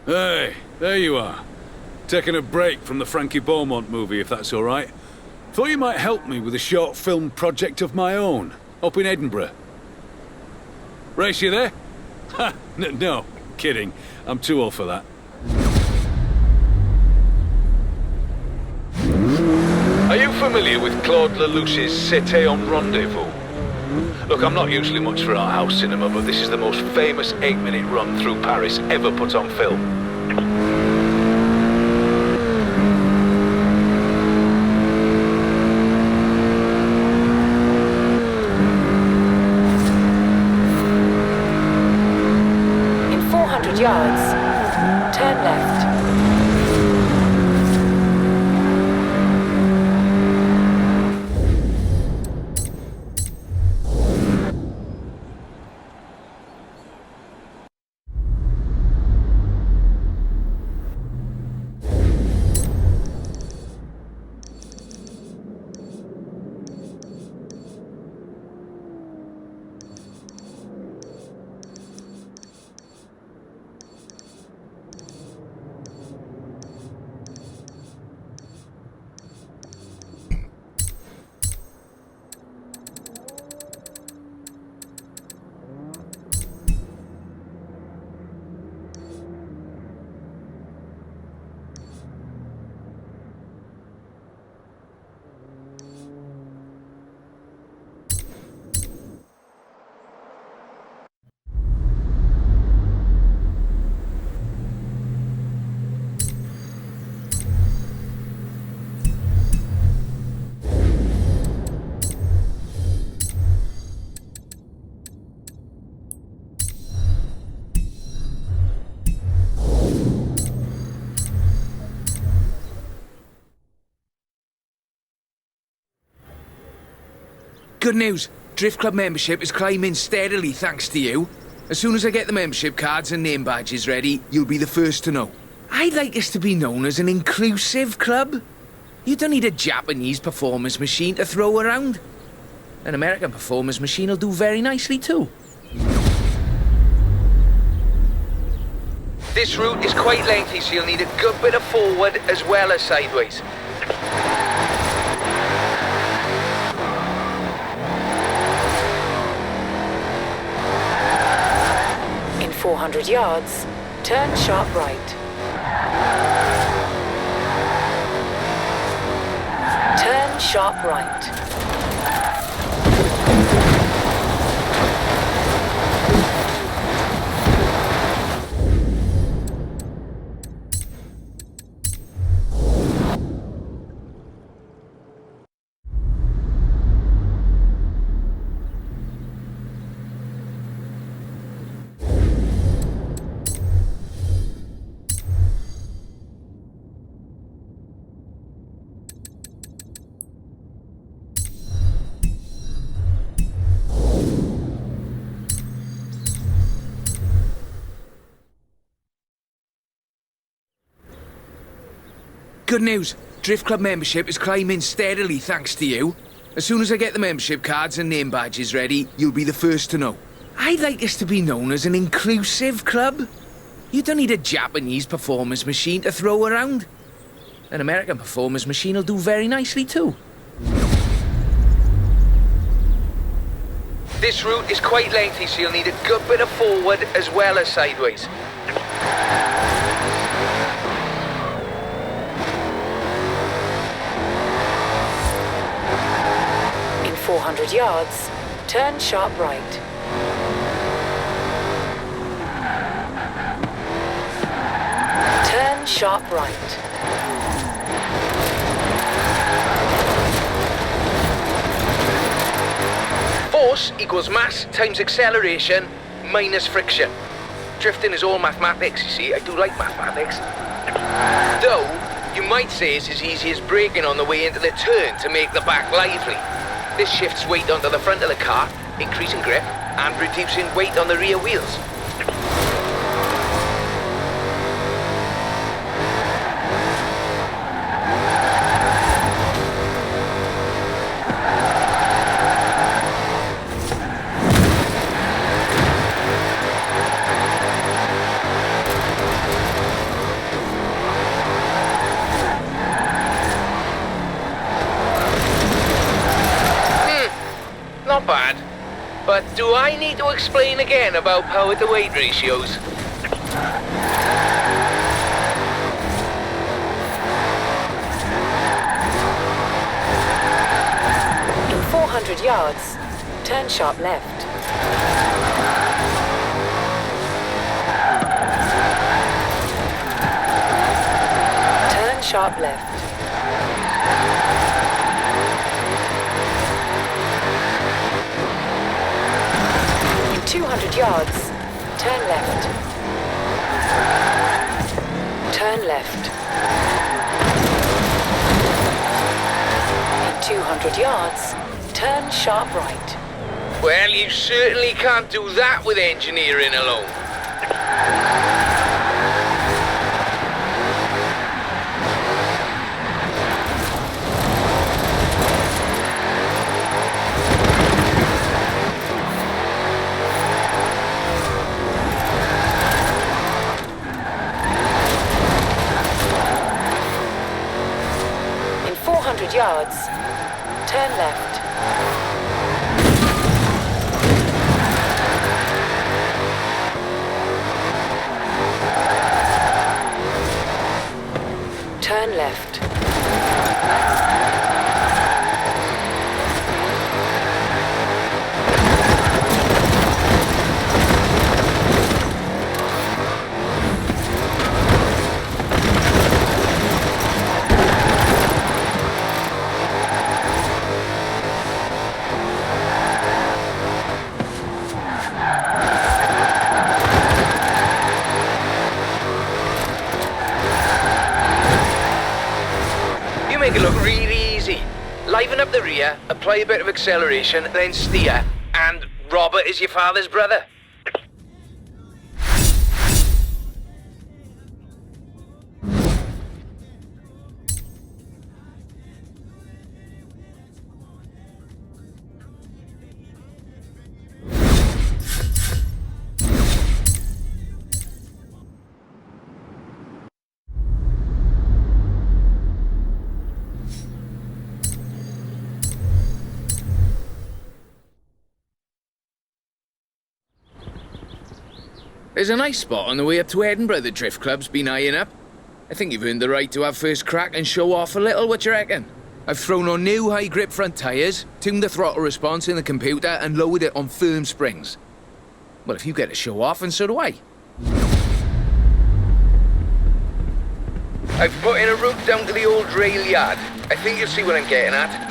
Hey, there you are. Taking a break from the Frankie Beaumont movie, if that's all right. Thought you might help me with a short film project of my own, up in Edinburgh. Race, you there? Ha! No, kidding. I'm too old for that. Are you familiar with Claude Lelouch's C'était un Rendezvous? Look, I'm not usually much for art house cinema, but this is the most famous 8-minute run through Paris ever put on film. In 400 yards, turn left. Good news. Drift Club membership is climbing steadily thanks to you. As soon as I get the membership cards and name badges ready, you'll be the first to know. I'd like us to be known as an inclusive club. You don't need a Japanese performance machine to throw around. An American performance machine will do very nicely too. This route is quite lengthy, so you'll need a good bit of forward as well as sideways. In 400 yards, turn sharp right. Turn sharp right. Good news. Drift Club membership is climbing steadily thanks to you. As soon as I get the membership cards and name badges ready, you'll be the first to know. I'd like us to be known as an inclusive club. You don't need a Japanese performance machine to throw around. An American performance machine will do very nicely too. This route is quite lengthy, so you'll need a good bit of forward as well as sideways. In 400 yards, turn sharp right. Turn sharp right. Force equals mass times acceleration minus friction. Drifting is all mathematics, you see. I do like mathematics. Though, you might say it's as easy as braking on the way into the turn to make the back lively. This shifts weight onto the front of the car, increasing grip and reducing weight on the rear wheels. Not bad. But do I need to explain again about power to weight ratios? In 400 yards, turn sharp left. Turn sharp left. In 200 yards, turn left. Turn left. In 200 yards, turn sharp right. Well, you certainly can't do that with engineering alone. In 400 yards, turn left. Turn left. Make it look really easy. Liven up the rear, apply a bit of acceleration, then steer, and Robert is your father's brother. There's a nice spot on the way up to Edinburgh the Drift Club's been eyeing up. I think you've earned the right to have first crack and show off a little, what you reckon? I've thrown on new high-grip front tyres, tuned the throttle response in the computer and lowered it on firm springs. Well, if you get to show off, and so do I. I've put in a route down to the old rail yard. I think you'll see what I'm getting at.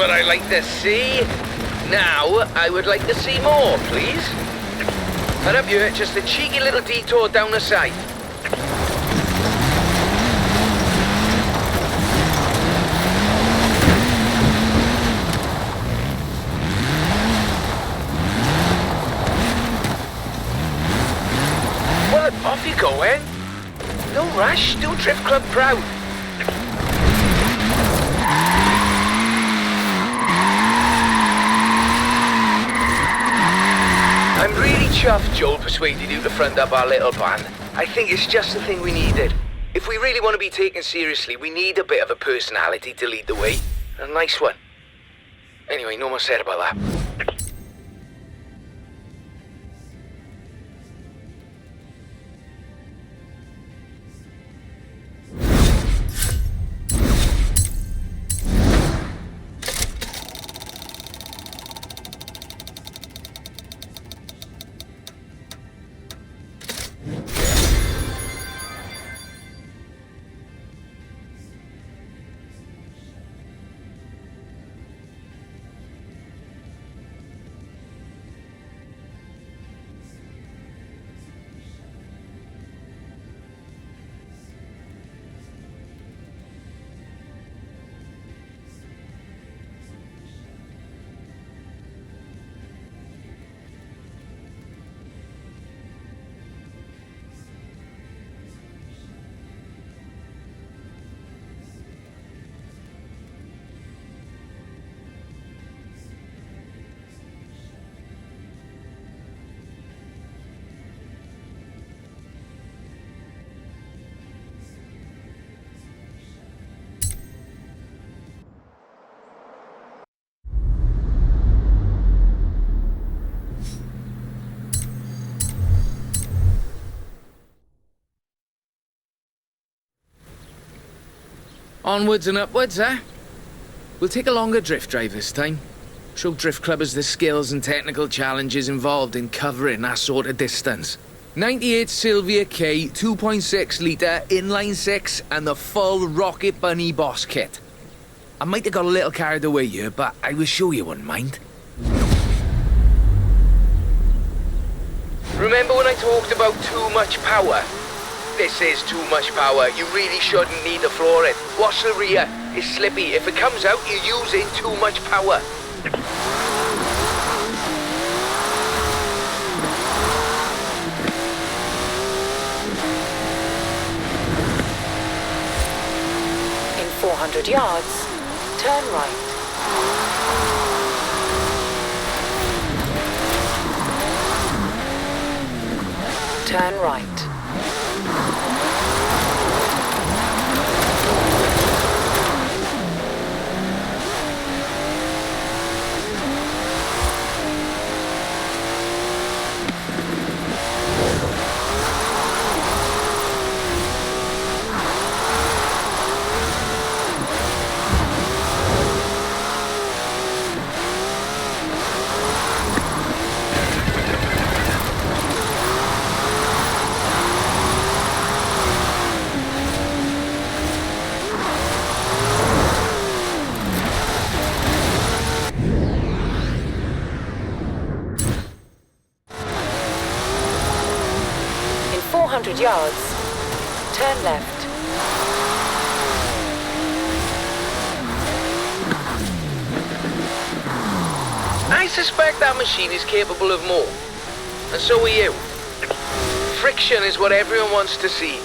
what I like to see. Now, I would like to see more, please. And up here, just a cheeky little detour down the side. Well, off you go, eh? No rush, do Drift Club proud. I'm really chuffed Joel persuaded you to front up our little band. I think it's just the thing we needed. If we really want to be taken seriously, we need a bit of a personality to lead the way. A nice one. Anyway, no more said about that. Onwards and upwards, eh? We'll take a longer drift drive this time. Show drift clubbers the skills and technical challenges involved in covering that sort of distance. 98 Sylvia K, 2.6 litre, inline 6, and the full Rocket Bunny boss kit. I might have got a little carried away here, but I was sure you wouldn't mind. Remember when I talked about too much power? This is too much power. You really shouldn't need to floor it. Watch the rear. It's slippy. If it comes out, you're using too much power. In 400 yards, turn right. Turn right. In 400 yards, turn left. I suspect that machine is capable of more. And so are you. Friction is what everyone wants to see.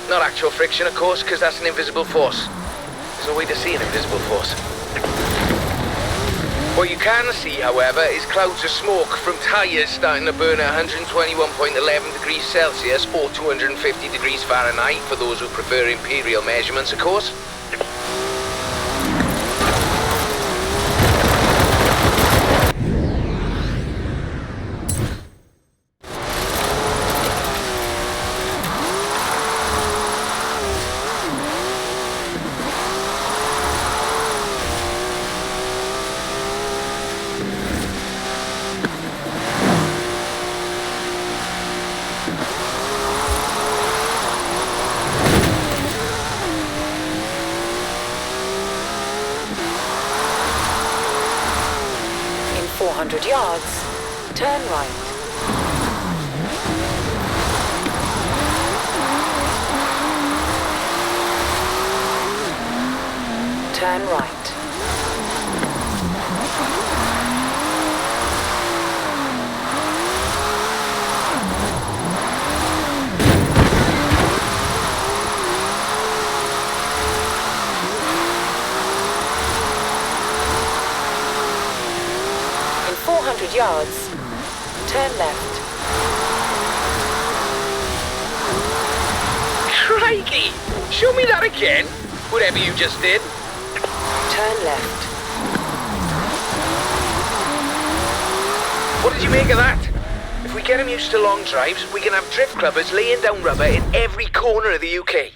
Not actual friction, of course, because that's an invisible force. There's no way to see an invisible force. What you can see, however, is clouds of smoke from tyres starting to burn at 121.11 degrees Celsius or 250 degrees Fahrenheit for those who prefer imperial measurements, of course. 400 yards, turn right. Turn right. In 400 yards, turn left. Crikey! Show me that again, whatever you just did. Turn left. What did you make of that? If we get him used to long drives, we can have drift clubbers laying down rubber in every corner of the UK.